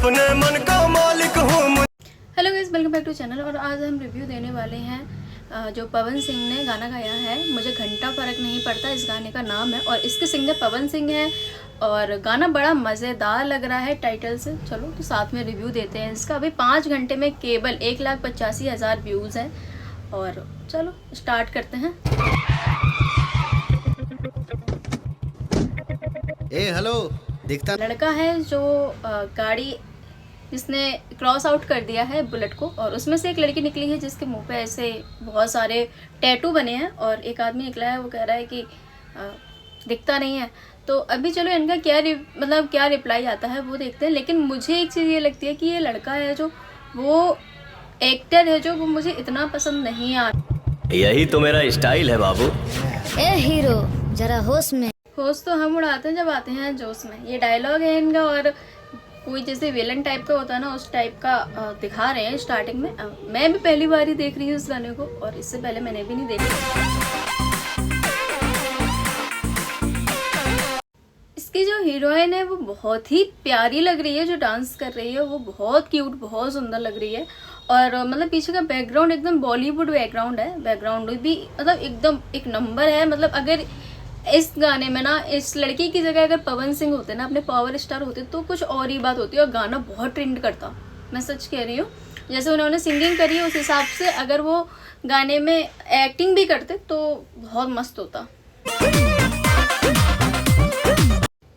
अपने मन का मालिक हूँ। Hello guys, welcome back to channel. और आज हम रिव्यू देने वाले हैं जो पवन सिंह ने गाना गाया है, मुझे घंटा फर्क नहीं पड़ता, इस गाने का नाम है। और इसके सिंगर पवन सिंह है और गाना बड़ा मज़ेदार लग रहा है टाइटल से। चलो तो साथ में रिव्यू देते हैं इसका। अभी 5 घंटे में केवल 1,85,000 व्यूज़ हैं। और चलो स्टार्ट करते हैं। हेलो दिखता लड़का है जो गाड़ी जिसने क्रॉस आउट कर दिया है बुलेट को, और उसमें से एक लड़की निकली है जिसके मुंह पे ऐसे बहुत सारे टैटू बने हैं, और एक आदमी निकला है, वो कह रहा है कि दिखता नहीं है। तो अभी चलो इनका क्या रिप्लाई आता है वो देखते हैं। लेकिन मुझे एक चीज़ ये लगती है कि ये लड़का है जो वो एक्टर है जो वो मुझे इतना पसंद नहीं आता। यही तो मेरा स्टाइल है बाबू। ए हीरो जरा होश में। होश तो हम उड़ाते हैं जब आते हैं जोश में, ये डायलॉग है इनका। और कोई जैसे विलन टाइप का होता है ना, उस टाइप का दिखा रहे हैं स्टार्टिंग में। मैं भी पहली बार ही देख रही हूँ इस गाने को, और इससे पहले मैंने भी नहीं देखा। इसकी जो हीरोइन है वो बहुत ही प्यारी लग रही है, जो डांस कर रही है वो बहुत क्यूट, बहुत सुंदर लग रही है। और मतलब पीछे का बैकग्राउंड एकदम बॉलीवुड बैकग्राउंड है, बैकग्राउंड भी मतलब एकदम एक नंबर है। मतलब अगर इस गाने में ना इस लड़की की जगह अगर पवन सिंह होते ना, अपने पावर स्टार होते, तो कुछ और ही बात होती है और गाना बहुत ट्रेंड करता। मैं सच कह रही हूँ, जैसे उन्होंने सिंगिंग करी है उस हिसाब से अगर वो गाने में एक्टिंग भी करते तो बहुत मस्त होता।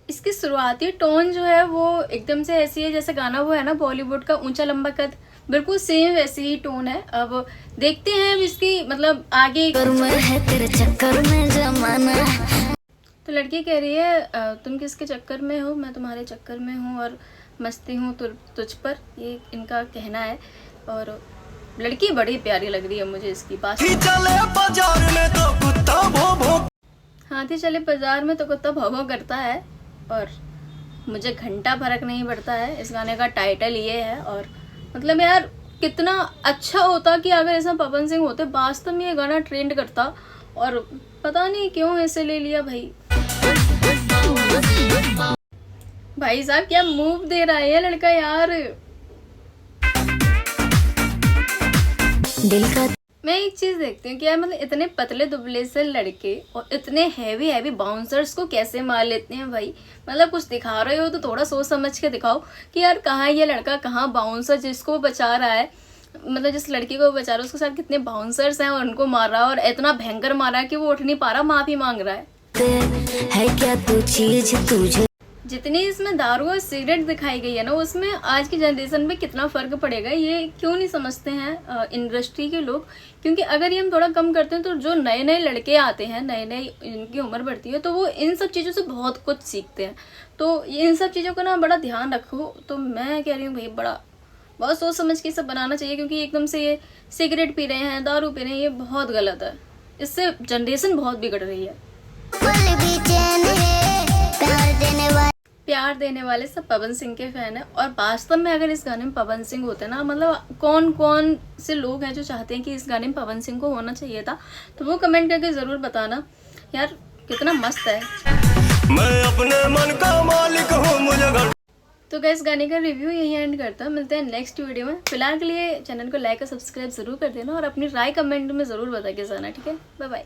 इसकी शुरुआती टोन जो है वो एकदम से ऐसी है जैसे गाना वो है ना बॉलीवुड का ऊंचा लंबा कद, बिल्कुल सेम वैसी ही टोन है। अब देखते हैं इसकी मतलब आगे है तेरे चक्कर में जमाना। तो लड़की कह रही है तुम किसके चक्कर में हो, मैं तुम्हारे चक्कर में हूँ और मस्ती हूँ तुझ पर, ये इनका कहना है। और लड़की बड़ी प्यारी लग रही है मुझे इसकी बात। चले बाजार में तो कुत्ता भौ भौ। हाथी चले बाजार में तो कुत्ता भौ भौ करता है, और मुझे घंटा फर्क नहीं पड़ता है इस गाने का टाइटल ये है। और मतलब यार कितना अच्छा होता कि अगर इसमें पवन सिंह होते, वास्तव में ये गाना ट्रेंड करता। और पता नहीं क्यों ऐसे ले लिया भाई। भाई साहब क्या मूव दे रहा है ये लड़का यार। दिल का मैं एक चीज देखती हूँ कि यार मतलब इतने पतले दुबले से लड़के और इतने हैवी हैवी बाउंसर्स को कैसे मार लेते हैं भाई। मतलब कुछ दिखा रहे हो तो थोड़ा सोच समझ के दिखाओ कि यार कहाँ ये लड़का, कहाँ बाउंसर जिसको वो बचा रहा है, मतलब जिस लड़की को वो बचा रहा है उसके साथ कितने बाउंसर्स हैं और उनको मार रहा है, और इतना भयंकर मारा है कि वो उठ नहीं पा रहा, माफी मांग रहा है क्या तू चीज तुझे। जितनी इसमें दारू और सिगरेट दिखाई गई है ना, उसमें आज की जनरेशन में कितना फर्क पड़ेगा ये क्यों नहीं समझते हैं इंडस्ट्री के लोग। क्योंकि अगर ये हम थोड़ा कम करते हैं तो जो नए नए लड़के आते हैं, नए नए इनकी उम्र बढ़ती है, तो वो इन सब चीज़ों से बहुत कुछ सीखते हैं। तो इन सब चीज़ों का ना बड़ा ध्यान रखो। तो मैं कह रही हूँ भाई बहुत सोच समझ के सब बनाना चाहिए, क्योंकि एकदम से ये सिगरेट पी रहे हैं, दारू पी रहे हैं, ये बहुत गलत है। इससे जनरेशन बहुत बिगड़ रही है। प्यार देने वाले सब पवन सिंह के फैन है। और वास्तव में अगर इस गाने में पवन सिंह होते ना, मतलब कौन कौन से लोग हैं जो चाहते हैं कि इस गाने में पवन सिंह को होना चाहिए था, तो वो कमेंट करके जरूर बताना यार, कितना मस्त है। मैं अपने मन का मालिक हूँ, मुझे घर। तो गाइस गाने का रिव्यू यही एंड करता हूँ, मिलते हैं नेक्स्ट वीडियो में। फिलहाल के लिए चैनल को लाइक और सब्सक्राइब जरूर कर देना, और अपनी राय कमेंट में जरूर बता के जाना, ठीक है। Bye bye.